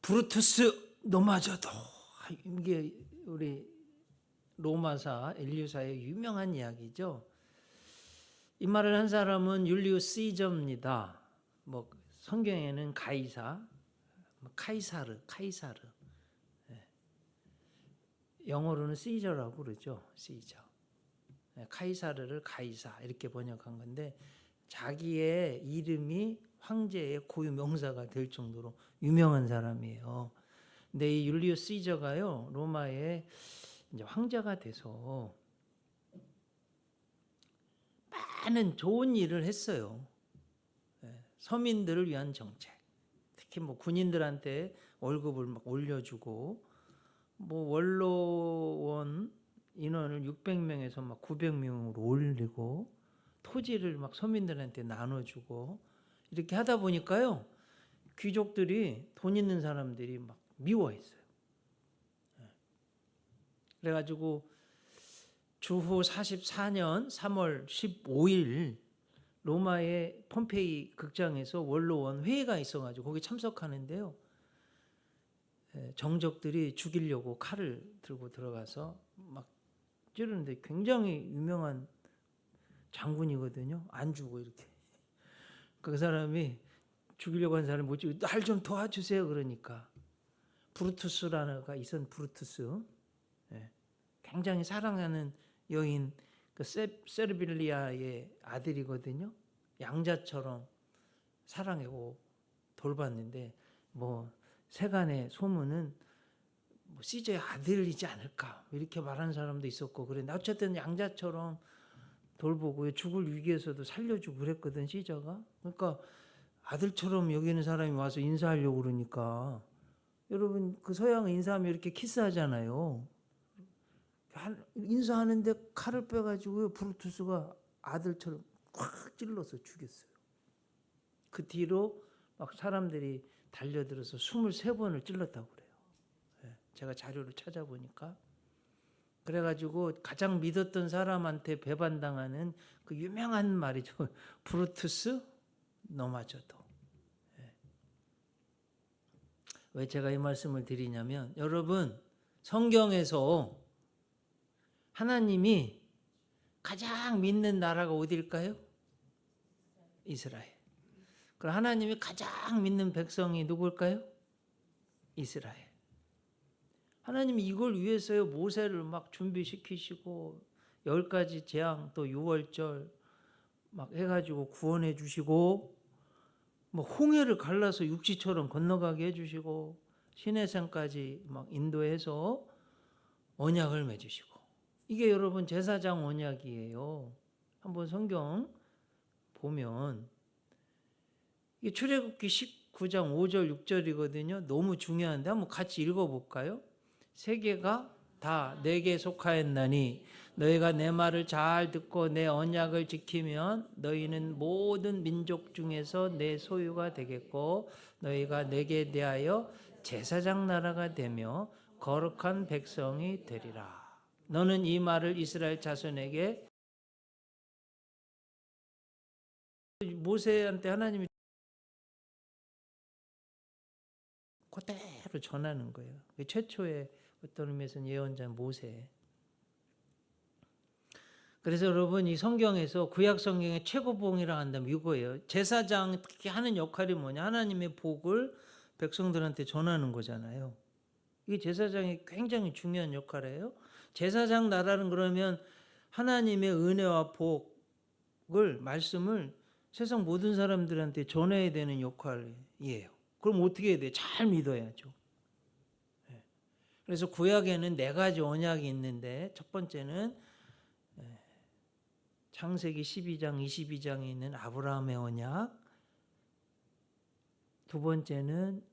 브루투스 노마저도. 이게 우리 로마사 엘리우사의 유명한 이야기죠. 이 말을 한 사람은 율리우스 시저입니다. 뭐 성경에는 가이사, 카이사르. 영어로는 시저라고 그러죠. 시저. 카이사르를 가이사 이렇게 번역한 건데, 자기의 이름이 황제의 고유 명사가 될 정도로 유명한 사람이에요. 근데 이 율리우스 시저가요, 로마의 이제 황제가 돼서 많은 좋은 일을 했어요. 서민들을 위한 정책, 특히 뭐 군인들한테 월급을 막 올려주고, 뭐 원로원 인원을 600명에서 막 900명으로 올리고, 토지를 막 서민들한테 나눠주고, 이렇게 하다 보니까요, 귀족들이, 돈 있는 사람들이 막 미워했어요. 그래가지고 주후 44년 3월 15일 로마의 폼페이 극장에서 원로원 회의가 있어가지고 거기 참석하는데요, 정적들이 죽이려고 칼을 들고 들어가서 막 찌르는데, 굉장히 유명한 장군이거든요. 안 죽어 이렇게. 그 사람이 죽이려고 한 사람이 뭐지, 날 좀 도와주세요 그러니까 브루투스라는 가 있었던 브루투스, 굉장히 사랑하는 여인 그 세르빌리아의 아들이거든요. 양자처럼 사랑하고 돌봤는데, 뭐 세간의 소문은 뭐 시저의 아들이지 않을까 이렇게 말하는 사람도 있었고, 그런데 어쨌든 양자처럼 돌보고 죽을 위기에서도 살려주고 그랬거든 시저가. 그러니까 아들처럼 여기는 사람이 와서 인사하려고 그러니까, 여러분 그 서양은 인사하면 이렇게 키스하잖아요. 인사하는데 칼을 빼가지고요, 브루투스가 아들처럼 확 찔러서 죽였어요. 그 뒤로 막 사람들이 달려들어서 23번을 찔렀다고 그래요. 제가 자료를 찾아보니까. 그래가지고 가장 믿었던 사람한테 배반당하는 그 유명한 말이죠. 브루투스 너마저도. 왜 제가 이 말씀을 드리냐면, 여러분 성경에서 하나님이 가장 믿는 나라가 어디일까요? 이스라엘. 그럼 하나님이 가장 믿는 백성이 누굴까요? 이스라엘. 하나님이 이걸 위해서요, 모세를 막 준비시키시고 10가지 재앙, 또 6월절 막 해가지고 구원해 주시고, 뭐 홍해를 갈라서 육지처럼 건너가게 해주시고, 시내산까지 막 인도해서 언약을 맺으시고, 이게 여러분 제사장 언약이에요. 한번 성경 보면 이게 출애굽기 19장 5절 6절이거든요. 너무 중요한데 한번 같이 읽어볼까요? 세계가 다 내게 속하였나니 너희가 내 말을 잘 듣고 내 언약을 지키면 너희는 모든 민족 중에서 내 소유가 되겠고, 너희가 내게 대하여 제사장 나라가 되며 거룩한 백성이 되리라. 너는 이 말을 이스라엘 자손에게, 모세한테 하나님이 그대로 전하는 거예요. 최초의 어떤 의미에서는 예언자 모세. 그래서 여러분 이 성경에서 구약 성경의 최고봉이라 한다면 이거예요. 제사장 특히 하는 역할이 뭐냐, 하나님의 복을 백성들한테 전하는 거잖아요. 이게 제사장이 굉장히 중요한 역할이에요. 제사장 나라는 그러면 하나님의 은혜와 복을, 말씀을 세상 모든 사람들한테 전해야 되는 역할이에요. 그럼 어떻게 해야 돼요? 잘 믿어야죠. 그래서 구약에는 4가지 언약이 있는데, 첫 번째는 창세기 12장 22장에 있는 아브라함의 언약, 두 번째는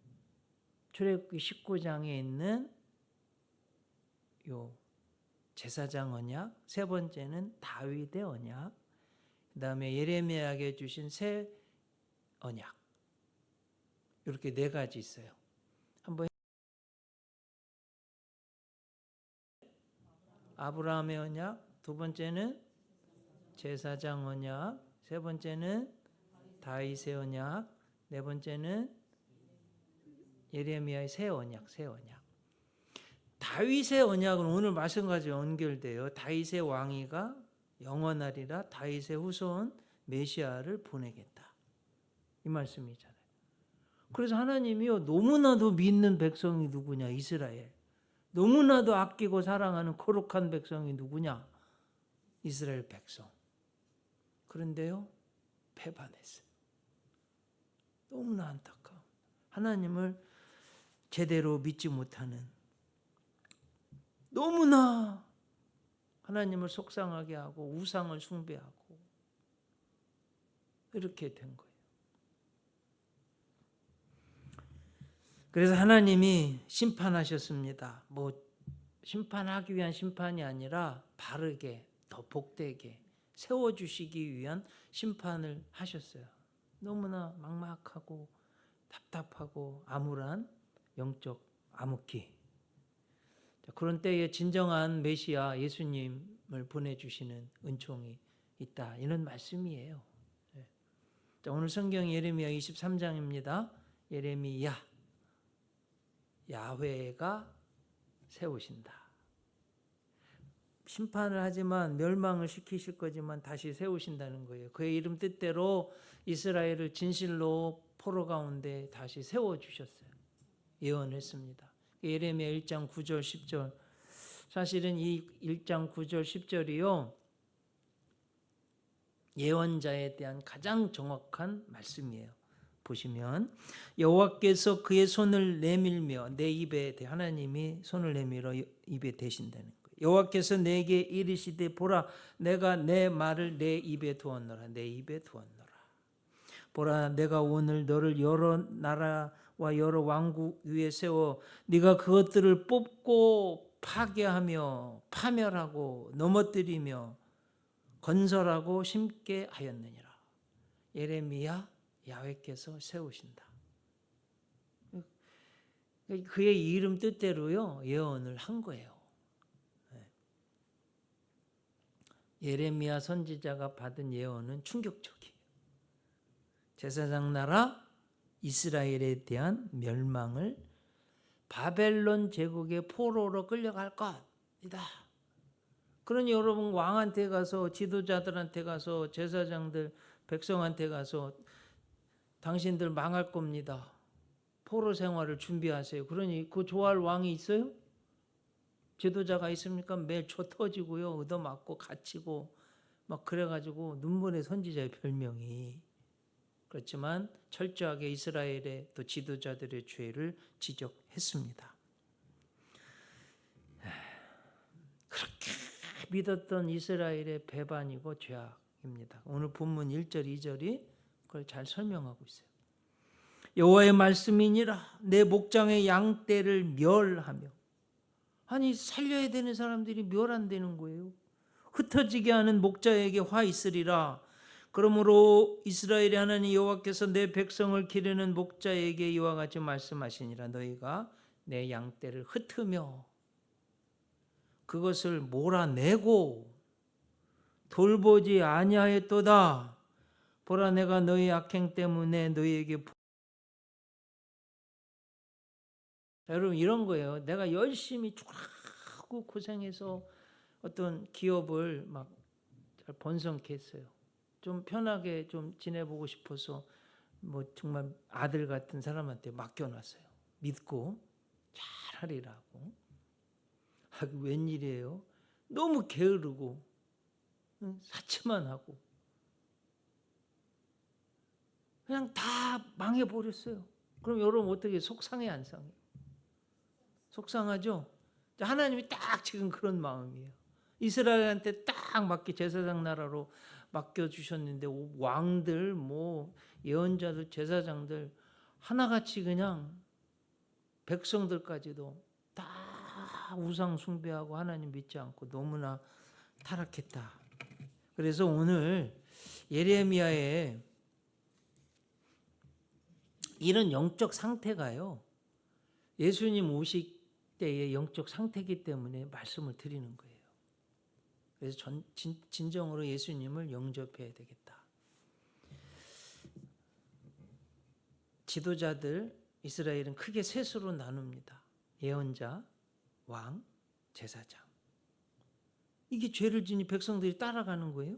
출애굽기 19장에 있는 요 제사장 언약, 세 번째는 다윗의 언약, 그 다음에 예레미야에게 주신 새 언약. 이렇게 4가지 있어요. 한번 아브라함의 언약, 두 번째는 제사장 언약, 세 번째는 다윗의 언약, 네 번째는 예레미야의 새 언약, 새 언약. 다윗의 언약은 오늘 말씀까지 연결돼요. 다윗의 왕위가 영원하리라. 다윗의 후손 메시아를 보내겠다. 이 말씀이잖아요. 그래서 하나님이요, 너무나도 믿는 백성이 누구냐? 이스라엘. 너무나도 아끼고 사랑하는 거룩한 백성이 누구냐? 이스라엘 백성. 그런데요, 배반했어요. 너무나 안타까워. 하나님을 제대로 믿지 못하는, 너무나 하나님을 속상하게 하고 우상을 숭배하고 이렇게 된 거예요. 그래서 하나님이 심판하셨습니다. 뭐 심판하기 위한 심판이 아니라 바르게 더 복되게 세워주시기 위한 심판을 하셨어요. 너무나 막막하고 답답하고 암울한 영적 암흑기. 그런 때에 진정한 메시아 예수님을 보내주시는 은총이 있다. 이런 말씀이에요. 오늘 성경 예레미야 23장입니다. 예레미야, 야훼가 세우신다. 심판을 하지만 멸망을 시키실 거지만 다시 세우신다는 거예요. 그의 이름 뜻대로 이스라엘을 진실로 포로 가운데 다시 세워주셨어요. 예언했습니다. 예레미야 1장 9절 10절. 사실은 이 1장 9절 10절이요, 예언자에 대한 가장 정확한 말씀이에요. 보시면 여호와께서 그의 손을 내밀며 내 입에 하나님이 손을 내밀어 입에 대신다는 거예요. 여호와께서 내게 이르시되 보라 내가 내 말을 내 입에 두었노라. 내 입에 두었노라. 보라 내가 오늘 너를 여러 나라와 여러 왕국 위에 세워 네가 그것들을 뽑고 파괴하며 파멸하고 넘어뜨리며 건설하고 심게 하였느니라. 예레미야, 야훼께서 세우신다. 그의 이름 뜻대로요 예언을 한 거예요. 예레미야 선지자가 받은 예언은 충격적이에요. 제사장 나라 이스라엘에 대한 멸망을 바벨론 제국의 포로로 끌려갈 것이다. 그러니 여러분 왕한테 가서 지도자들한테 가서 제사장들 백성한테 가서 당신들 망할 겁니다. 포로 생활을 준비하세요. 그러니 그 좋아할 왕이 있어요? 지도자가 있습니까? 매일 초 터지고요. 얻어맞고 갇히고 막 그래가지고 눈물의 선지자의 별명이. 그렇지만 철저하게 이스라엘의 또 지도자들의 죄를 지적했습니다. 그렇게 믿었던 이스라엘의 배반이고 죄악입니다. 오늘 본문 1절 2절이 그걸 잘 설명하고 있어요. 여호와의 말씀이니라 내 목장의 양떼를 멸하며. 아니 살려야 되는 사람들이 멸한다는 거예요. 흩어지게 하는 목자에게 화 있으리라. 그러므로 이스라엘의 하나님 여호와께서 내 백성을 기르는 목자에게 이와 같이 말씀하시니라. 너희가 내 양떼를 흩으며 그것을 몰아내고 돌보지 아니하였도다. 보라 내가 너희 악행 때문에 너희에게. 여러분 이런 거예요. 내가 열심히 쭉 고생해서 어떤 기업을 막 잘 번성케 했어요. 좀 편하게 좀 지내보고 싶어서 뭐 정말 아들 같은 사람한테 맡겨놨어요. 믿고 잘하리라고. 웬일이에요? 너무 게으르고 사치만 하고 그냥 다 망해버렸어요. 그럼 여러분 어떻게 속상해 안 상해? 속상하죠? 하나님이 딱 지금 그런 마음이에요. 이스라엘한테 딱 제사장 나라로 맡겨주셨는데 왕들 뭐 예언자들 제사장들 하나같이 그냥 백성들까지도 다 우상 숭배하고 하나님 믿지 않고 너무나 타락했다. 그래서 오늘 예레미야의 이런 영적 상태가요 예수님 오실 때의 영적 상태이기 때문에 말씀을 드리는 거예요. 그래서 진정으로 예수님을 영접해야 되겠다. 지도자들 이스라엘은 크게 셋으로 나눕니다. 예언자, 왕, 제사장. 이게 죄를 지니 백성들이 따라가는 거예요.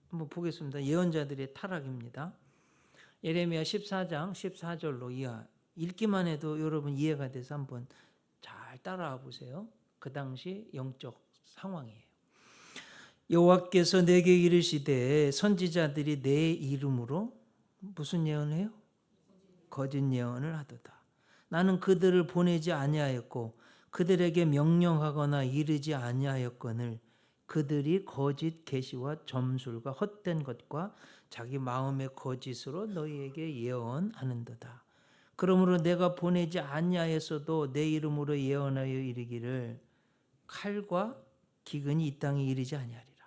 한번 보겠습니다. 예언자들의 타락입니다. 예레미야 14장 14절로 이하. 읽기만 해도 여러분 이해가 돼서 한번 잘 따라와 보세요. 그 당시 영적 상황이에요. 여호와께서 내게 이르시되 선지자들이 내 이름으로 무슨 예언해요? 거짓 예언을 하도다. 나는 그들을 보내지 아니하였고 그들에게 명령하거나 이르지 아니하였거늘 그들이 거짓 계시와 점술과 헛된 것과 자기 마음의 거짓으로 너희에게 예언하는도다. 그러므로 내가 보내지 아니하였어도 내 이름으로 예언하여 이르기를 칼과 기근이 이 땅에 이르지 아니하리라.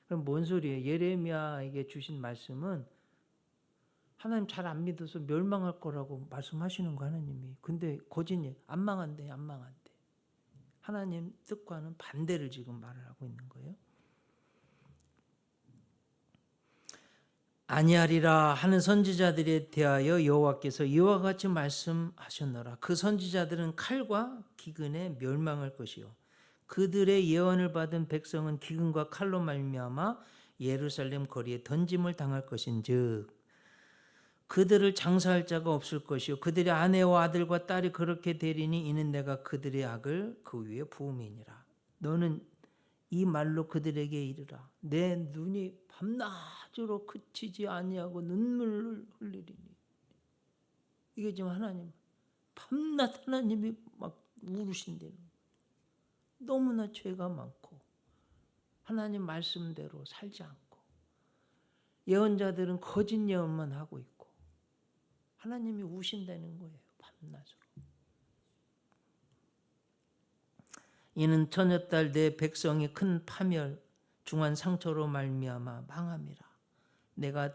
그럼 뭔 소리예요? 예레미야에게 주신 말씀은 하나님 잘 안 믿어서 멸망할 거라고 말씀하시는 거 하나님이. 근데 거짓이 안 망한대, 안 망한대. 하나님 뜻과는 반대를 지금 말을 하고 있는 거예요. 아니하리라 하는 선지자들에 대하여 여호와께서 이와 같이 말씀하셨노라. 그 선지자들은 칼과 기근에 멸망할 것이요 그들의 예언을 받은 백성은 기근과 칼로 말미암아 예루살렘 거리에 던짐을 당할 것인즉 그들을 장사할 자가 없을 것이요 그들의 아내와 아들과 딸이 그렇게 되리니 이는 내가 그들의 악을 그 위에 부음이니라. 너는 이 말로 그들에게 이르라. 내 눈이 밤낮으로 그치지 아니하고 눈물을 흘리리니. 이게 지금 하나님 밤낮 하나님이 막 울으신다는 거예요. 너무나 죄가 많고 하나님 말씀대로 살지 않고 예언자들은 거짓 예언만 하고 있고 하나님이 우신다는 거예요. 밤낮으로. 이는 처녀딸 내 백성이 큰 파멸 중한 상처로 말미암아 망함이라. 내가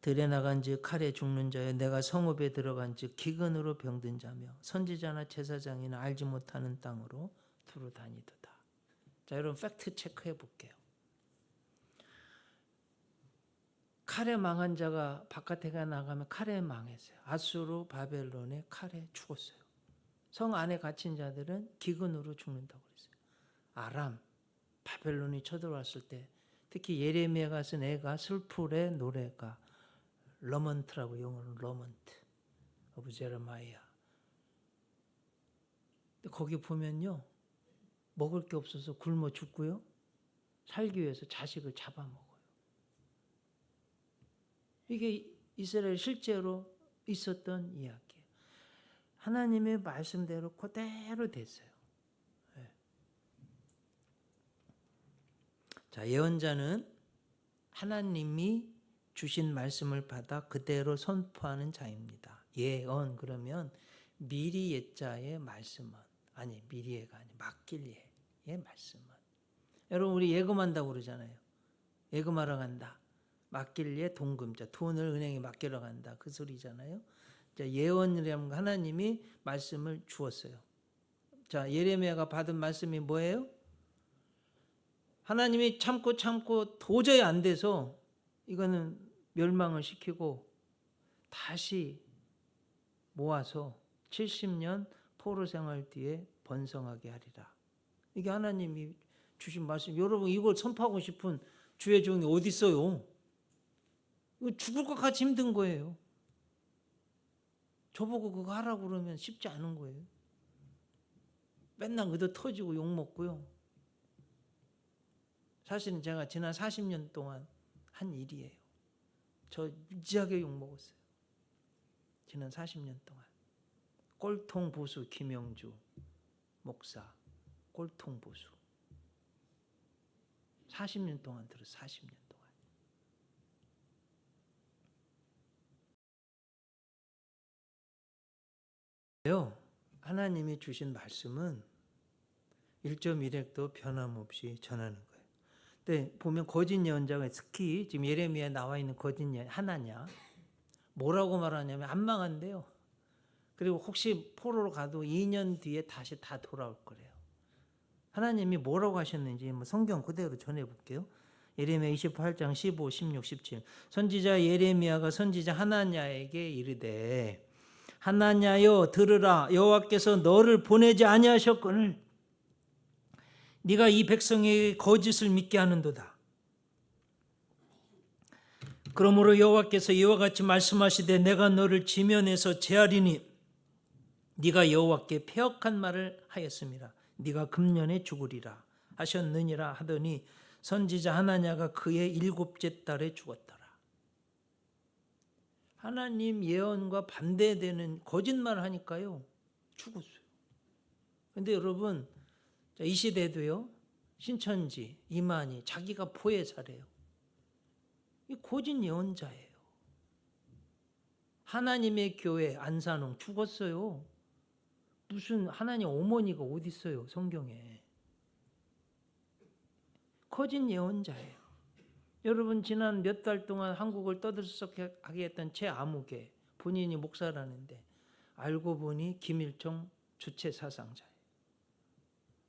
들에 나간 즉 칼에 죽는 자여 내가 성읍에 들어간 즉 기근으로 병든 자며 선지자나 제사장이나 알지 못하는 땅으로 두루 다니도다. 자, 여러분 팩트 체크해 볼게요. 칼에 망한 자가 바깥에 나가면 칼에 망했어요. 아수르 바벨론의 칼에 죽었어요. 성 안에 갇힌 자들은 기근으로 죽는다고 그랬어요. 아람, 바벨론이 쳐들어왔을 때 특히 예레미야가 쓴 애가 슬플의 노래가 러먼트라고 영어로 러먼트 오브 제레마이아. 거기 보면요. 먹을 게 없어서 굶어 죽고요. 살기 위해서 자식을 잡아먹어요. 이게 이스라엘 실제로 있었던 이야기예요. 하나님의 말씀대로 그대로 됐어요. 네. 자, 예언자는 하나님이 주신 말씀을 받아 그대로 선포하는 자입니다. 예언 그러면 미리 예자의 말씀은 아니 미리 예가 아니 맡길 예의 말씀은. 여러분 우리 예금한다고 그러잖아요. 예금하러 간다. 맡길 예 동금자 돈을 은행에 맡기러 간다 그 소리잖아요. 자, 예언이라는 하나님이 말씀을 주었어요. 자, 예레미야가 받은 말씀이 뭐예요? 하나님이 참고 도저히 안 돼서 이거는 멸망을 시키고 다시 모아서 70년 포로 생활 뒤에 번성하게 하리라. 이게 하나님이 주신 말씀. 여러분 이걸 선포하고 싶은 주의 종이 어디 있어요? 이거 죽을 것 같이 힘든 거예요. 저보고 그거 하라고 그러면 쉽지 않은 거예요. 맨날 의도 터지고 욕먹고요. 사실은 제가 지난 40년 동안 한 일이에요. 저 무지하게 욕먹었어요. 지난 40년 동안. 꼴통 보수 김영주 목사 꼴통 보수 40년 동안 들었어요. 40년 동안. 하나님이 주신 말씀은 1.1획도 변함없이 전하는 거예요. 근데 보면 거짓 예언자가 특히 지금 예레미야에 나와 있는 거짓 예언 하나냐 뭐라고 말하냐면 안 망한대요. 그리고 혹시 포로로 가도 2년 뒤에 다시 다 돌아올 거래요. 하나님이 뭐라고 하셨는지 성경 그대로 전해 볼게요. 예레미야 28장 15, 16, 17. 선지자 예레미야가 선지자 하나냐에게 이르되 하나냐여 들으라 여호와께서 너를 보내지 아니하셨거늘 네가 이 백성에게 거짓을 믿게 하는도다. 그러므로 여호와께서 이와 같이 말씀하시되 내가 너를 지면에서 제하리니 네가 여호와께 패역한 말을 하였음이라. 네가 금년에 죽으리라 하셨느니라 하더니 선지자 하나냐가 그의 7째 달에 죽었더라. 하나님 예언과 반대되는 거짓말을 하니까요 죽었어요. 근데 여러분 이 시대도요 신천지 이만희 자기가 포회사래요. 이 거짓 예언자예요. 하나님의 교회 안산홍 죽었어요. 무슨 하나님 어머니가 어디 있어요 성경에. 거짓 예언자예요. 여러분 지난 몇 달 동안 한국을 떠들썩하게 했던 최아무개 본인이 목사라는데 알고 보니 김일성 주체 사상자예요.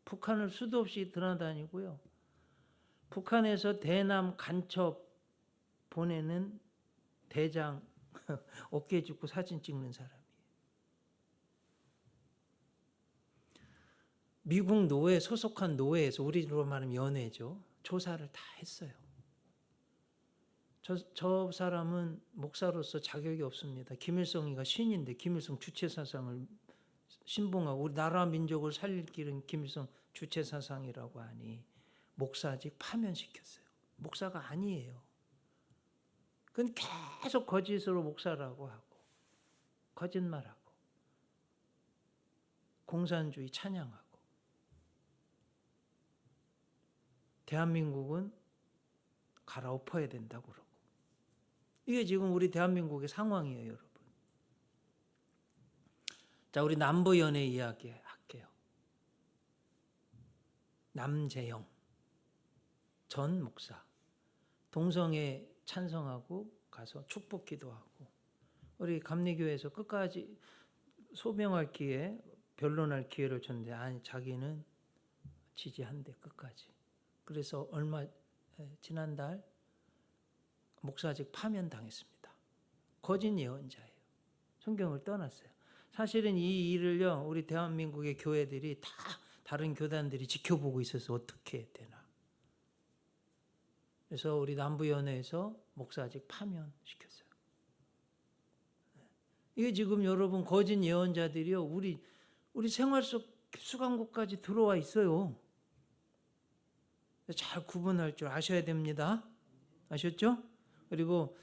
북한을 수도 없이 드나다니고요. 북한에서 대남 간첩 보내는 대장 어깨 짚고 사진 찍는 사람이에요. 미국 노회 소속한 노회에서 우리로 말하면 연회죠. 조사를 다 했어요. 저 사람은 목사로서 자격이 없습니다. 김일성이가 신인데 김일성 주체 사상을 신봉하고 우리 나라 민족을 살릴 길은 김일성 주체 사상이라고 하니 목사직 파면시켰어요. 목사가 아니에요. 그건 계속 거짓으로 목사라고 하고 거짓말하고 공산주의 찬양하고 대한민국은 갈아엎어야 된다고 그러고 이게 지금 우리 대한민국의 상황이에요, 여러분. 자, 우리 남부연애 이야기 할게요. 남재영 전 목사 동성애 찬성하고 가서 축복 기도하고 우리 감리교회에서 끝까지 소명할 기회, 변론할 기회를 줬는데 아니 자기는 지지한대 끝까지. 그래서 지난달 목사직 파면당했습니다. 거짓 예언자예요. 성경을 떠났어요. 사실은 이 일을요 우리 대한민국의 교회들이 다 다른 교단들이 지켜보고 있어서 어떻게 해야 되나. 그래서 우리 남부연회에서 목사직 파면시켰어요. 이게 지금 여러분 거짓 예언자들이요 우리 생활 속 깊숙한 곳까지 들어와 있어요. 잘 구분할 줄 아셔야 됩니다. 아셨죠? 그리고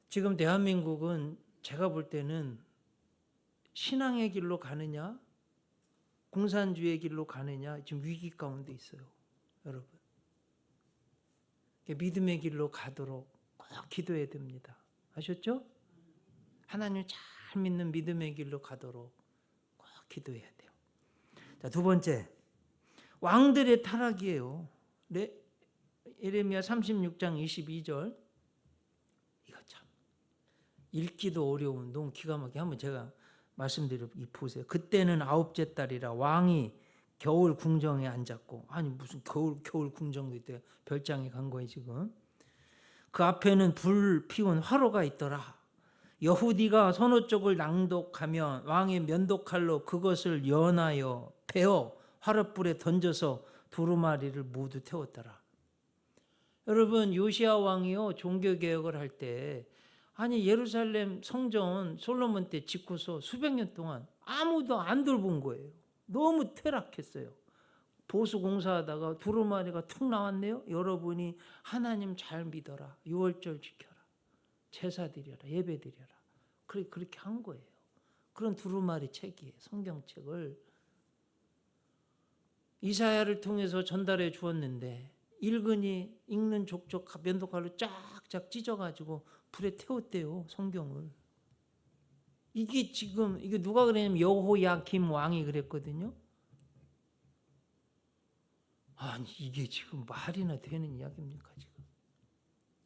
지금 대한민국은 제가 볼 때는 신앙의 길로 가느냐 공산주의의 길로 가느냐 지금 위기 가운데 있어요. 여러분 믿음의 길로 가도록 꼭 기도해야 됩니다. 아셨죠? 하나님 잘 믿는 믿음의 길로 가도록 꼭 기도해야 돼요. 자, 두 번째 왕들의 타락이에요. 예레미야 36장 22절 이거 참 읽기도 어려운 너무 기가 막히게 한번 제가 말씀드려 보세요. 그때는 9째 달이라 왕이 겨울 궁정에 앉았고 아니 무슨 겨울 궁정도 있대요. 별장에 간 거예요 지금. 그 앞에는 불 피운 화로가 있더라. 여후디가 선호 쪽을 낭독하면 왕의 면도칼로 그것을 연하여 베어 화롯불에 던져서 두루마리를 모두 태웠더라. 여러분 요시야 왕이요 종교개혁을 할 때 아니 예루살렘 성전 솔로몬 때 짓고서 수백 년 동안 아무도 안 돌본 거예요. 너무 퇴락했어요. 보수 공사하다가 두루마리가 툭 나왔네요. 여러분이 하나님 잘 믿어라. 유월절 지켜라. 제사 드려라. 예배 드려라. 그렇게 한 거예요. 그런 두루마리 책이에요. 성경책을. 이사야를 통해서 전달해 주었는데 읽으니 읽는 족족 면도칼로 쫙쫙 찢어가지고 불에 태웠대요. 성경을. 이게 누가 그랬냐면 여호야김 왕이 그랬거든요. 아니 이게 지금 말이나 되는 이야기입니까 지금?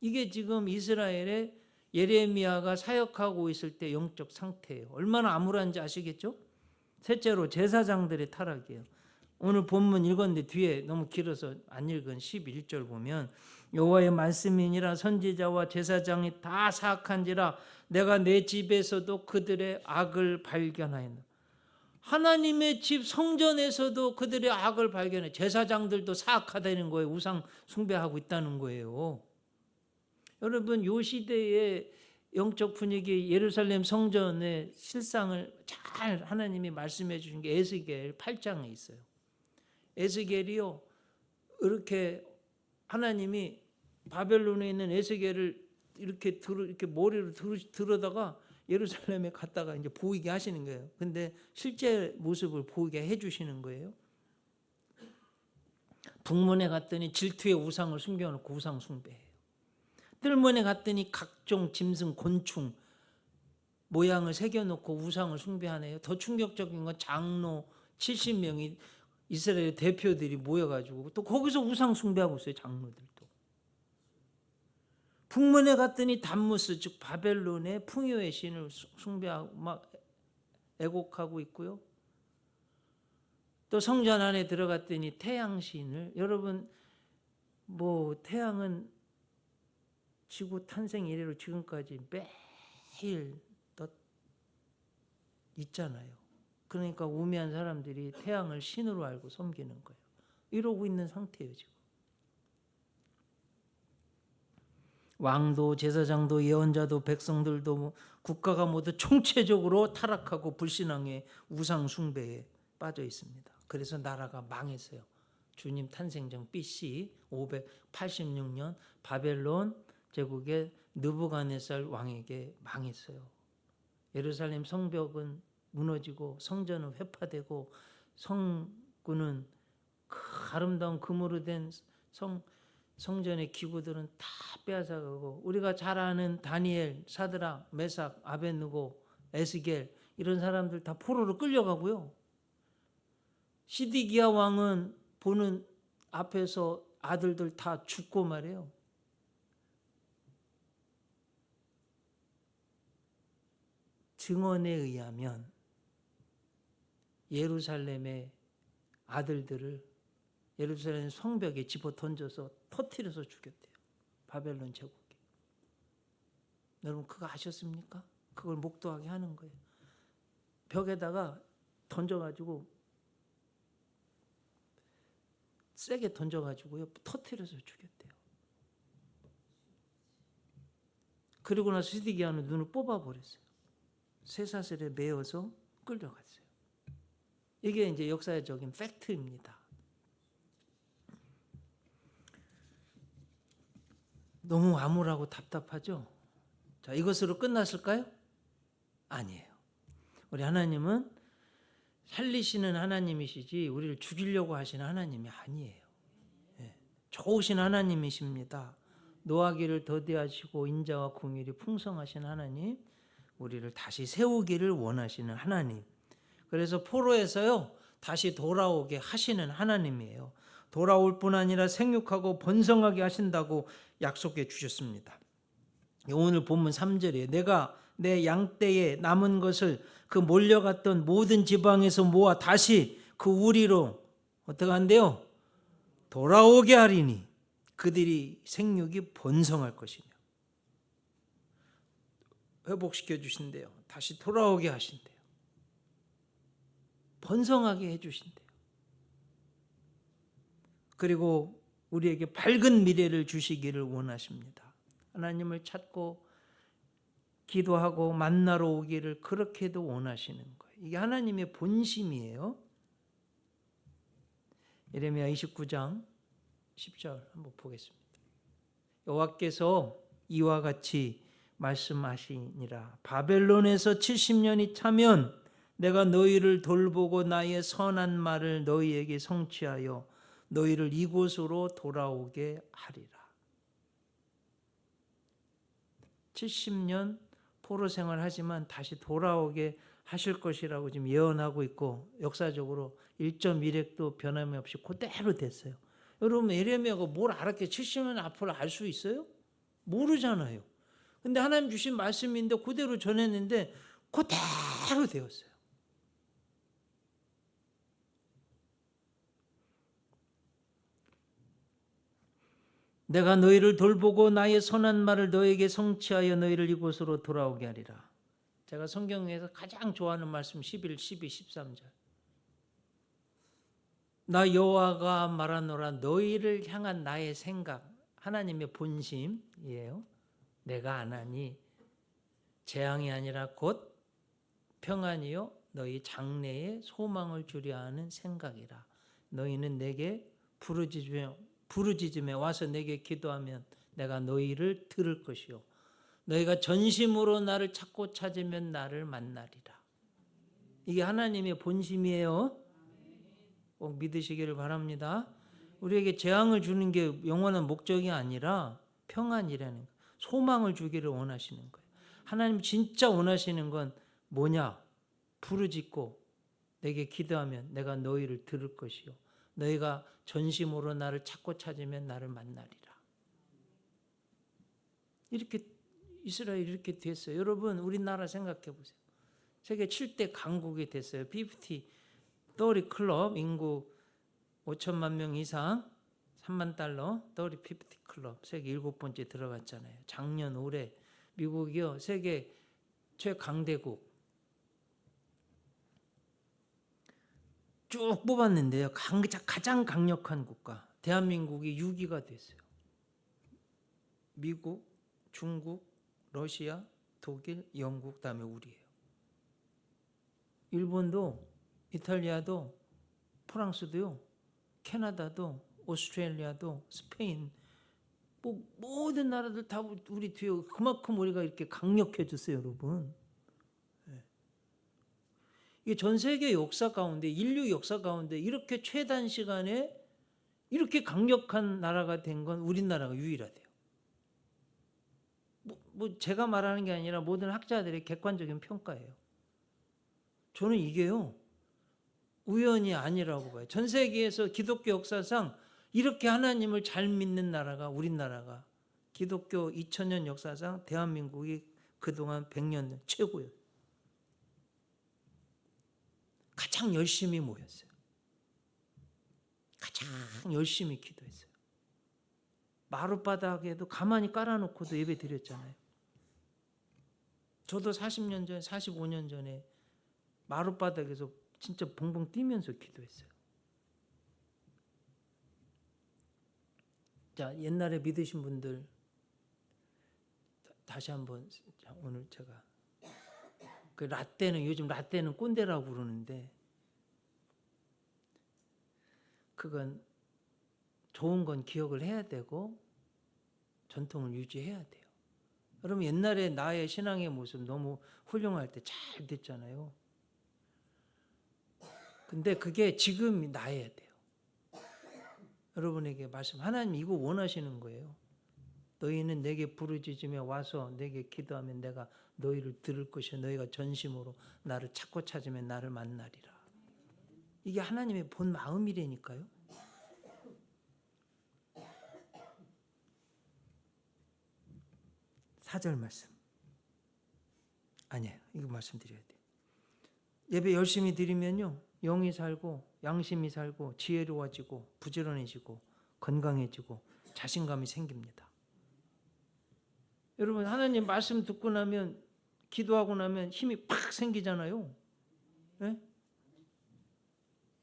이게 지금 이스라엘의 예레미야가 사역하고 있을 때 영적 상태예요. 얼마나 암울한지 아시겠죠? 셋째로 제사장들의 타락이에요. 오늘 본문 읽었는데 뒤에 너무 길어서 안 읽은 11절 보면 여호와의 말씀이니라 선지자와 제사장이 다 사악한지라 내가 내 집에서도 그들의 악을 발견하였노라. 하나님의 집 성전에서도 그들의 악을 발견해. 제사장들도 사악하다는 거예요. 우상 숭배하고 있다는 거예요. 여러분 요 시대의 영적 분위기 예루살렘 성전의 실상을 잘 하나님이 말씀해 주신 게 에스겔 8장에 있어요. 에스겔이요 이렇게 하나님이 바벨론에 있는 에스겔을 이렇게 머리로 들어다가 예루살렘에 갔다가 이제 보이게 하시는 거예요. 근데 실제 모습을 보이게 해주시는 거예요. 북문에 갔더니 질투의 우상을 숨겨놓고 우상 숭배해요. 뜰문에 갔더니 각종 짐승 곤충 모양을 새겨놓고 우상을 숭배하네요. 더 충격적인 건 장로 70명이 이스라엘 대표들이 모여가지고 또 거기서 우상 숭배하고 있어요. 장로들도. 북문에 갔더니 담무스 즉 바벨론의 풍요의 신을 숭배하고 막 애곡하고 있고요. 또 성전 안에 들어갔더니 태양신을, 여러분 뭐 태양은 지구 탄생 이래로 지금까지 매일 또 있잖아요. 그러니까 우매한 사람들이 태양을 신으로 알고 섬기는 거예요. 이러고 있는 상태예요 지금. 왕도 제사장도 예언자도 백성들도 국가가 모두 총체적으로 타락하고 불신앙의 우상 숭배에 빠져 있습니다. 그래서 나라가 망했어요. 주님 탄생 전 BC 586년 바벨론 제국의 느부갓네살 왕에게 망했어요. 예루살렘 성벽은 무너지고 성전은 회파되고 성군은 아름다운 금으로 된 성전의 기구들은 다 빼앗아가고 우리가 잘 아는 다니엘, 사드락, 메삭, 아벳느고, 에스겔 이런 사람들 다 포로로 끌려가고요. 시디기야 왕은 보는 앞에서 아들들 다 죽고 말이에요. 증언에 의하면 예루살렘의 아들들을 예루살렘 성벽에 집어 던져서 터뜨려서 죽였대요. 바벨론 제국이. 여러분 그거 아셨습니까? 그걸 목도하게 하는 거예요. 벽에다가 던져가지고 세게 던져가지고요 터뜨려서 죽였대요. 그리고 나서 시드기야는 눈을 뽑아버렸어요. 쇠사슬에 매어서 끌려갔어요. 이게 이제 역사적인 팩트입니다. 너무 암울하고 답답하죠? 자, 이것으로 끝났을까요? 아니에요. 우리 하나님은 살리시는 하나님이시지 우리를 죽이려고 하시는 하나님이 아니에요. 네. 좋으신 하나님이십니다. 노하기를 더디하시고 인자와 긍휼이 풍성하신 하나님, 우리를 다시 세우기를 원하시는 하나님. 그래서 포로에서요 다시 돌아오게 하시는 하나님이에요. 돌아올 뿐 아니라 생육하고 번성하게 하신다고 약속해 주셨습니다. 오늘 본문 3절에 내가 내 양떼에 남은 것을 그 몰려갔던 모든 지방에서 모아 다시 그 우리로 어떻게 한대요? 돌아오게 하리니 그들이 생육이 번성할 것이며 회복시켜 주신대요. 다시 돌아오게 하신대요. 번성하게 해주신대요. 그리고 우리에게 밝은 미래를 주시기를 원하십니다. 하나님을 찾고 기도하고 만나러 오기를 그렇게도 원하시는 거예요. 이게 하나님의 본심이에요. 예레미야 29장 10절 한번 보겠습니다. 여호와께서 이와 같이 말씀하시니라. 바벨론에서 70년이 차면 내가 너희를 돌보고 나의 선한 말을 너희에게 성취하여 너희를 이곳으로 돌아오게 하리라. 70년 포로 생활하지만 다시 돌아오게 하실 것이라고 지금 예언하고 있고 역사적으로 1.1획도 변함이 없이 그대로 됐어요. 여러분 예레미야가 뭘 알았게 70년 앞으로 알 수 있어요? 모르잖아요. 근데 하나님 주신 말씀인데 그대로 전했는데 그대로 되었어요. 내가 너희를 돌보고 나의 선한 말을 너에게 성취하여 너희를 이곳으로 돌아오게 하리라. 제가 성경에서 가장 좋아하는 말씀 11, 12, 13절. 나 여호와가 말하노라. 너희를 향한 나의 생각, 하나님의 본심이에요. 내가 안 하니 재앙이 아니라 곧 평안이요 너희 장래에 소망을 주려 하는 생각이라. 너희는 내게 부르짖으며 와서 내게 기도하면 내가 너희를 들을 것이요 너희가 전심으로 나를 찾고 찾으면 나를 만나리라. 이게 하나님의 본심이에요. 꼭 믿으시기를 바랍니다. 우리에게 재앙을 주는 게 영원한 목적이 아니라 평안이라는 거, 소망을 주기를 원하시는 거예요. 하나님 진짜 원하시는 건 뭐냐? 부르짖고 내게 기도하면 내가 너희를 들을 것이요 너희가 전심으로 나를 찾고 찾으면 나를 만나리라. 이렇게 이스라엘이 이렇게 됐어요. 여러분 우리나라 생각해 보세요. 세계 7대 강국이 됐어요. 30 클럽, 인구 5천만 명 이상, 3만 달러, 50 클럽, 세계 7번째 들어갔잖아요. 작년 올해 미국이요 세계 최강대국 쭉 뽑았는데요. 가장 강력한 국가 대한민국이 6위가 됐어요. 미국, 중국, 러시아, 독일, 영국, 그다음에 우리예요. 일본도, 이탈리아도, 프랑스도요, 캐나다도, 오스트레일리아도, 스페인, 뭐 모든 나라들 다 우리 뒤에 그만큼 우리가 이렇게 강력해졌어요, 여러분. 이게 전 세계 역사 가운데, 인류 역사 가운데 이렇게 최단 시간에 이렇게 강력한 나라가 된 건 우리나라가 유일하대요. 뭐 제가 말하는 게 아니라 모든 학자들의 객관적인 평가예요. 저는 이게요 우연이 아니라고 봐요. 전 세계에서 기독교 역사상 이렇게 하나님을 잘 믿는 나라가 우리나라가 기독교 2000년 역사상 대한민국이 그동안 100년 최고예요. 가장 열심히 모였어요. 가장 열심히 기도했어요. 마룻바닥에도 가만히 깔아놓고도 예배 드렸잖아요. 저도 40년 전에 45년 전에 마룻바닥에서 진짜 벙벙 뛰면서 기도했어요. 자, 옛날에 믿으신 분들 다시 한번 오늘 제가 그 라떼는 요즘 라떼는 꼰대라고 그러는데 그건 좋은 건 기억을 해야 되고 전통을 유지해야 돼요. 여러분 옛날에 나의 신앙의 모습 너무 훌륭할 때 잘 됐잖아요. 근데 그게 지금 나야 돼요. 여러분에게 말씀 하나님 이거 원하시는 거예요. 너희는 내게 부르짖으며 와서 내게 기도하면 내가 너희를 들을 것이요 너희가 전심으로 나를 찾고 찾으면 나를 만나리라. 이게 하나님의 본 마음이라니까요. 사절 말씀 아니에요. 이거 말씀드려야 돼요. 예배 열심히 드리면요 영이 살고 양심이 살고 지혜로워지고 부지런해지고 건강해지고 자신감이 생깁니다. 여러분 하나님 말씀 듣고 나면 기도하고 나면 힘이 팍 생기잖아요. 네?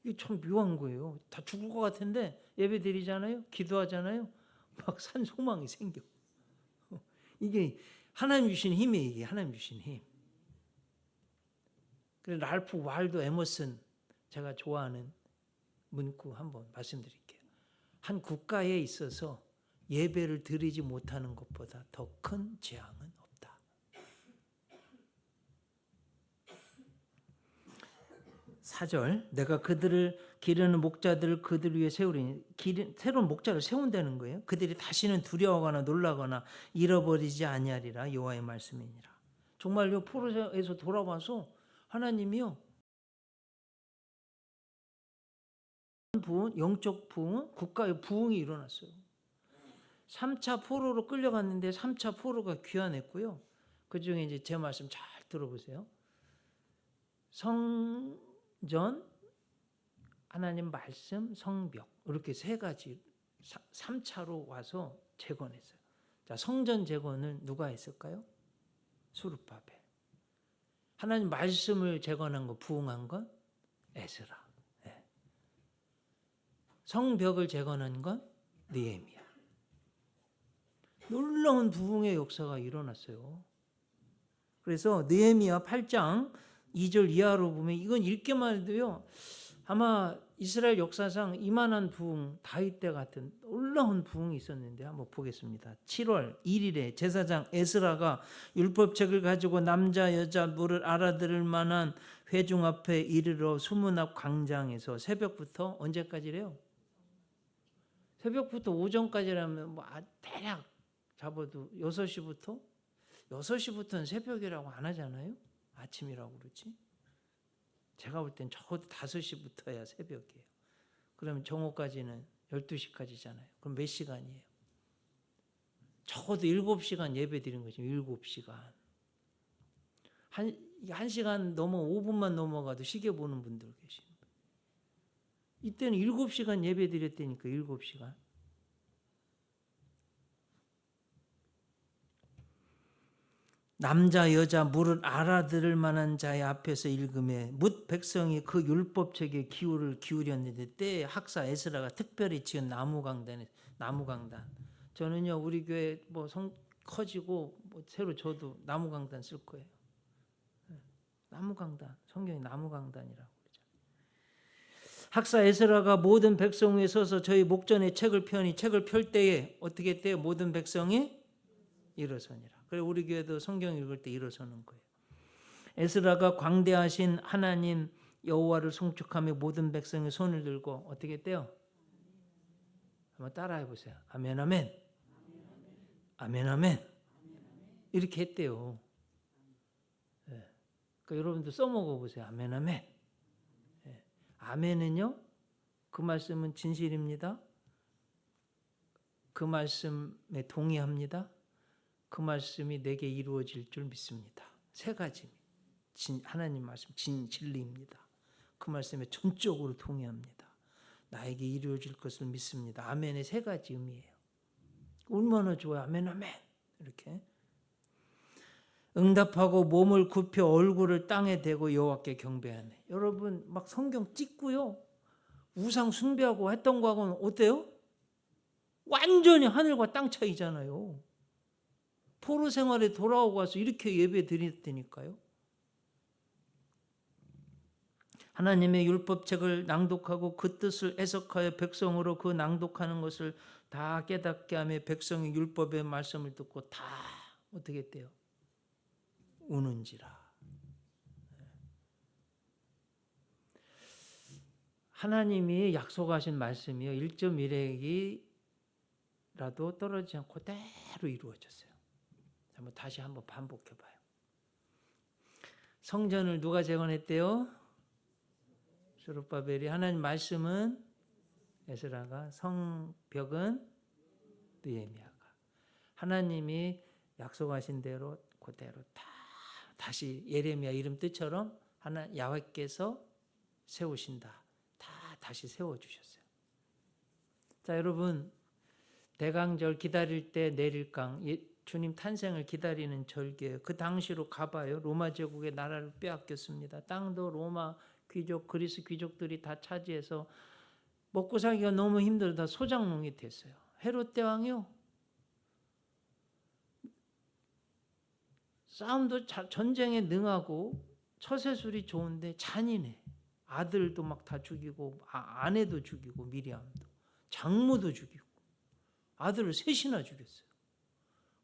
이게 참 묘한 거예요. 다 죽을 것 같은데 예배 드리잖아요. 기도하잖아요. 막 산 소망이 생겨. 이게 하나님 주신 힘이에요. 이게 하나님 주신 힘. 그래서 랄프 waldo 에머슨 제가 좋아하는 문구 한번 말씀드릴게요. 한 국가에 있어서 예배를 드리지 못하는 것보다 더 큰 재앙은 없다. 사절 내가 그들을 기르는 목자들을 그들 위에 세우리니 새로운 목자를 세운다는 거예요. 그들이 다시는 두려워하거나 놀라거나 잃어버리지 아니하리라 여호와의 말씀이니라. 정말요 포로에서 돌아와서 하나님이요 부흥, 영적 부흥, 국가의 부흥이 일어났어요. 3차 포로로 끌려갔는데 3차 포로가 귀환했고요. 그 중에 이제 제 말씀 잘 들어보세요. 성전, 하나님 말씀, 성벽 이렇게 세 가지 3차로 와서 재건했어요. 자, 성전 재건을 누가 했을까요? 수르바벨. 하나님 말씀을 재건한 거, 부흥한 건 에스라. 네. 성벽을 재건한 건 느헤미야. 놀라운 부흥의 역사가 일어났어요. 그래서 느헤미야 8장 2절 이하로 보면 이건 읽기만 해도요. 아마 이스라엘 역사상 이만한 부흥, 다윗 때 같은 놀라운 부흥이 있었는데 한번 보겠습니다. 7월 1일에 제사장 에스라가 율법책을 가지고 남자 여자 물을 알아들을 만한 회중 앞에 이르러 수문 앞 광장에서 새벽부터 언제까지래요? 새벽부터 오전까지라면 뭐 대략 잡아도 6시부터? 6시부터는 새벽이라고 안 하잖아요? 아침이라고 그러지? 제가 볼 땐 적어도 5시부터야 새벽이에요. 그러면 정오까지는 12시까지잖아요. 그럼 몇 시간이에요? 적어도 7시간 예배 드린 거죠. 7시간. 1시간 넘어 5분만 넘어가도 시계 보는 분들 계십니다. 이때는 7시간 예배 드렸다니까 7시간. 남자 여자 물을 알아들을 만한 자의 앞에서 읽음에 뭇 백성이 그 율법책에 귀를 기울였는데 때에 학사 에스라가 특별히 지은 나무강단. 저는요 우리 교회 뭐 커지고 뭐 새로 저도 나무강단 쓸 거예요. 나무강단, 성경이 나무강단이라고 그러죠. 학사 에스라가 모든 백성 위에 서서 저희 목전에 책을 펴니 책을 펼 때에 어떻게 했대요? 모든 백성이 일어서니라. 그래서 우리 교회도 성경 읽을 때 일어서는 거예요. 에스라가 광대하신 하나님 여호와를 송축하며 모든 백성이 손을 들고 어떻게 했대요? 한번 따라해 보세요. 아멘 아멘. 아멘 아멘. 이렇게 했대요. 네. 그러니까 여러분도 써먹어 보세요. 아멘 아멘. 네. 아멘은요. 그 말씀은 진실입니다. 그 말씀에 동의합니다. 그 말씀이 내게 이루어질 줄 믿습니다. 세 가지. 하나님 말씀 진리입니다. 그 말씀에 전적으로 동의합니다. 나에게 이루어질 것을 믿습니다. 아멘의 세 가지 의미예요. 얼마나 좋아요. 아멘 아멘. 이렇게 응답하고 몸을 굽혀 얼굴을 땅에 대고 여호와께 경배하네. 여러분 막 성경 찍고요. 우상 숭배하고 했던 거하고는 어때요? 완전히 하늘과 땅 차이잖아요. 포로 생활에 돌아오고 와서 이렇게 예배 드렸다니까요. 하나님의 율법책을 낭독하고 그 뜻을 해석하여 백성으로 그 낭독하는 것을 다 깨닫게 하며 백성이 율법의 말씀을 듣고 다 어떻게 했대요? 우는지라. 하나님이 약속하신 말씀이요. 1.1핵이라도 떨어지지 않고 그대로 이루어졌어요. 다시 한번 반복해봐요. 성전을 누가 재건했대요? 스룹바벨이. 하나님 말씀은 에스라가, 성벽은 느헤미야가. 하나님이 약속하신 대로 그대로 다시 예레미야 이름 뜻처럼 야훼께서 세우신다. 다시 세워주셨어요. 자, 여러분 대강절 기다릴 때 내릴 강, 주님 탄생을 기다리는 절기예요. 그 당시로 가봐요. 로마 제국의 나라를 빼앗겼습니다. 땅도 로마 귀족, 그리스 귀족들이 다 차지해서 먹고 살기가 너무 힘들다 소작농이 됐어요. 헤롯 대왕이요. 싸움도 전쟁에 능하고 처세술이 좋은데 잔인해. 아들도 막 다 죽이고 아내도 죽이고 미리암도 장모도 죽이고 아들을 셋이나 죽였어요.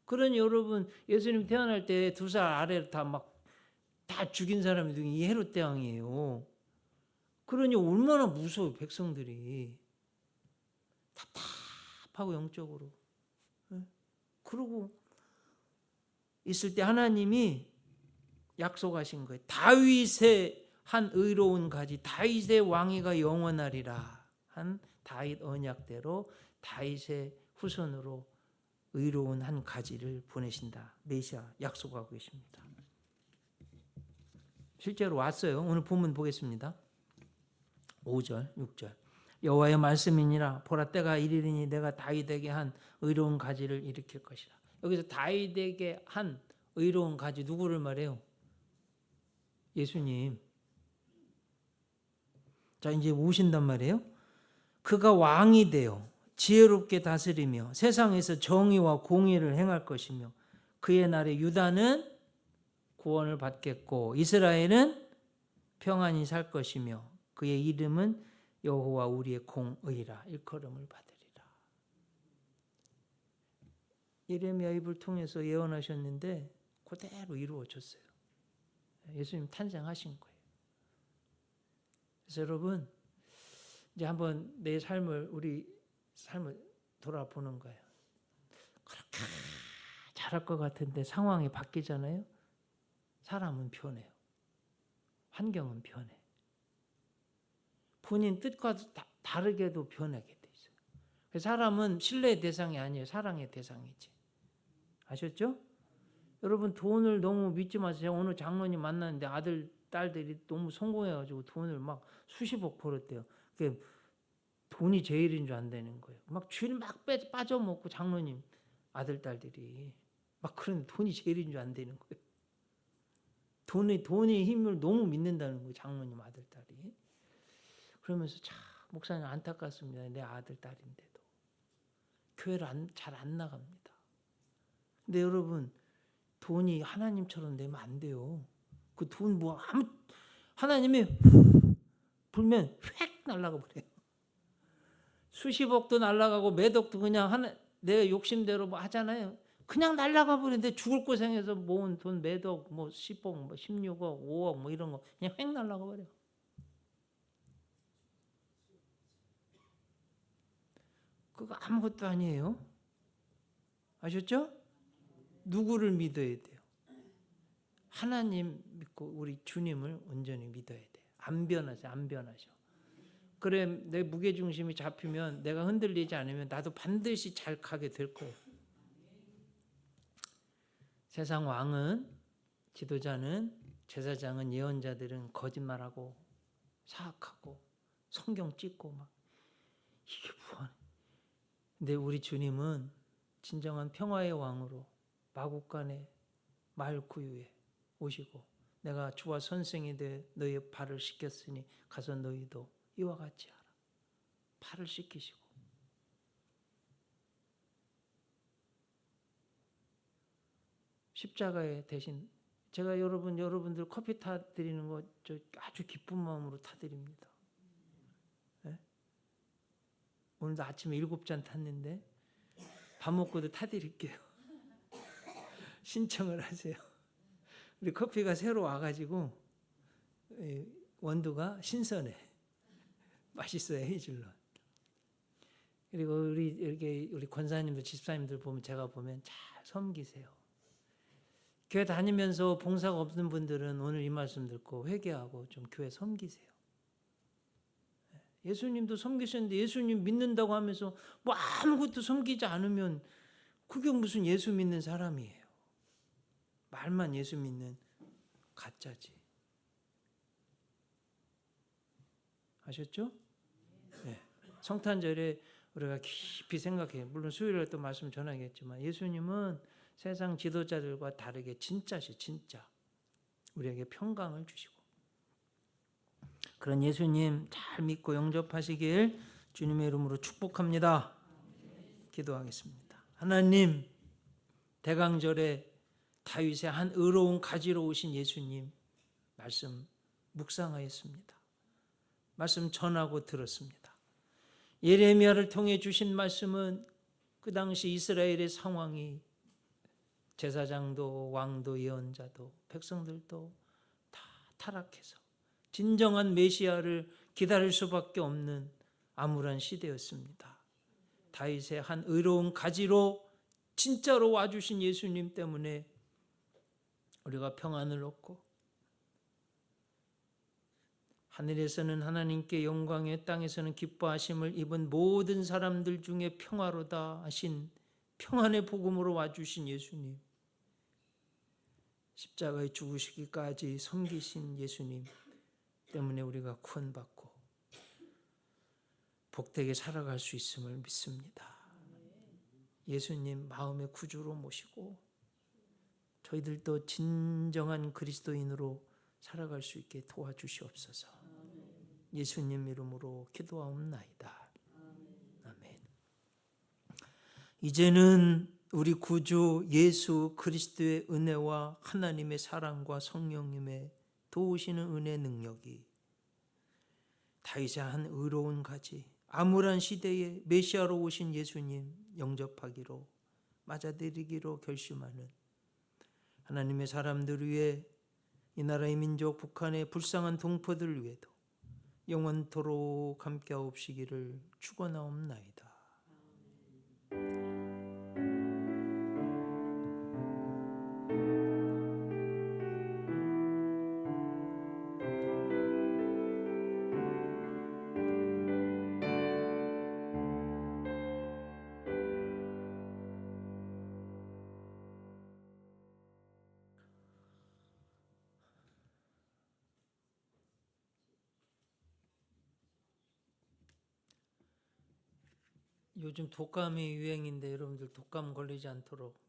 그러니 여러분 예수님 태어날 때 2살 아래로 다 죽인 사람이 이 헤롯 대왕이에요. 그러니 얼마나 무서워요. 백성들이 답답하고 영적으로. 그러고 있을 때 하나님이 약속하신 거예요. 다윗의 한 의로운 가지, 다윗의 왕위가 영원하리라 한 다윗 언약대로 다윗의 후손으로 의로운 한 가지를 보내신다. 메시아 약속하고 계십니다. 실제로 왔어요. 오늘 본문 보겠습니다. 5절, 6절. 여호와의 말씀이니라. 보라, 때가 이르리니 내가 다윗에게 한 의로운 가지를 일으킬 것이라. 여기서 다윗에게 한 의로운 가지, 누구를 말해요? 예수님. 자, 이제 오신단 말이에요. 그가 왕이 되어 지혜롭게 다스리며 세상에서 정의와 공의를 행할 것이며 그의 날에 유다는 구원을 받겠고 이스라엘은 평안히 살 것이며 그의 이름은 여호와 우리의 공의라 일컬음을 받으리라. 예레미야 입을 통해서 예언하셨는데 그대로 이루어졌어요. 예수님 탄생하신 거예요. 그래서 여러분, 이제 한번 내 삶을, 우리 삶을 돌아보는 거예요. 그렇게 잘할 것 같은데 상황이 바뀌잖아요. 사람은 변해요. 환경은 변해. 본인 뜻과 다르게도 변하게 돼 있어요. 그래서 사람은 신뢰의 대상이 아니에요. 사랑의 대상이지. 아셨죠? 여러분, 돈을 너무 믿지 마세요. 오늘 장로님 만났는데 아들, 딸들이 너무 성공해가지고 돈을 막 수십억 벌었대요. 그게 돈이 제일인 줄 안다는 거예요. 막 쥐를 막 빠져먹고 장로님 아들, 딸들이 막 그런 돈이 제일인 줄 안다는 거예요. 돈의 힘을 너무 믿는다는 거예요. 장로님 아들, 딸이. 그러면서 참 목사님 안타깝습니다. 내 아들, 딸인데도 교회를 잘 안 나갑니다. 근데 여러분, 돈이 하나님처럼 되면 안 돼요. 그 돈 뭐 하나님이 불면 휙 날아가 버려요. 수십억도 날아가고 몇억도 그냥 내 욕심대로 뭐 하잖아요. 그냥 날아가 버리는데 죽을 고생해서 모은 돈 몇억, 뭐 10억, 뭐 16억, 5억 뭐 이런 거 그냥 휙 날아가 버려. 그거 아무것도 아니에요. 아셨죠? 누구를 믿어야 돼요? 하나님 믿고 우리 주님을 온전히 믿어야 돼요. 안 변하세요. 안 변하셔. 그래, 내 무게중심이 잡히면 내가 흔들리지 않으면 나도 반드시 잘 가게 될 거예요. 세상 왕은, 지도자는, 제사장은, 예언자들은 거짓말하고 사악하고 성경 찍고 막 이게 뭐하네. 근데 우리 주님은 진정한 평화의 왕으로 마국간의 말구유에 오시고 내가 주와 선생이 돼 너희의 발을 씻겼으니 가서 너희도 이와 같이 하라. 발을 씻기시고 십자가에 대신 제가 여러분들 커피 타드리는 거 저 아주 기쁜 마음으로 타드립니다. 네? 오늘도 아침에 7잔 탔는데 밥 먹고도 타드릴게요. 신청을 하세요. 우리 커피가 새로 와가지고 원두가 신선해. 맛있어요, 헤이즐넛. 그리고 우리 권사님들, 집사님들 보면 제가 보면 잘 섬기세요. 교회 다니면서 봉사가 없는 분들은 오늘 이 말씀 듣고 회개하고 좀 교회 섬기세요. 예수님도 섬기셨는데 예수님 믿는다고 하면서 뭐 아무것도 섬기지 않으면 그게 무슨 예수 믿는 사람이에요. 말만 예수 믿는 가짜지. 아셨죠? 네. 성탄절에 우리가 깊이 생각해요. 물론 수요일에 또 말씀 전하겠지만 예수님은 세상 지도자들과 다르게 진짜시 진짜 우리에게 평강을 주시고 그런 예수님 잘 믿고 영접하시길 주님의 이름으로 축복합니다. 기도하겠습니다. 하나님, 대강절에 다윗의 한 의로운 가지로 오신 예수님 말씀 묵상하였습니다. 말씀 전하고 들었습니다. 예레미야를 통해 주신 말씀은 그 당시 이스라엘의 상황이 제사장도 왕도 예언자도 백성들도 다 타락해서 진정한 메시아를 기다릴 수밖에 없는 암울한 시대였습니다. 다윗의 한 의로운 가지로 진짜로 와주신 예수님 때문에 우리가 평안을 얻고 하늘에서는 하나님께 영광에 땅에서는 기뻐하심을 입은 모든 사람들 중에 평화로다 하신 평안의 복음으로 와주신 예수님, 십자가에 죽으시기까지 섬기신 예수님 때문에 우리가 구원받고 복되게 살아갈 수 있음을 믿습니다. 예수님 마음의 구주로 모시고 저희들도 진정한 그리스도인으로 살아갈 수 있게 도와주시옵소서. 예수님 이름으로 기도하옵나이다. 아멘. 이제는 우리 구주 예수 그리스도의 은혜와 하나님의 사랑과 성령님의 도우시는 은혜 능력이 다윗의 한 의로운 가지 암울한 시대에 메시아로 오신 예수님 영접하기로 맞아들이기로 결심하는 하나님의 사람들 위해 이 나라의 민족 북한의 불쌍한 동포들 위에도 영원토록 함께하옵시기를 축원하옵나이다. 요즘 독감이 유행인데 여러분들 독감 걸리지 않도록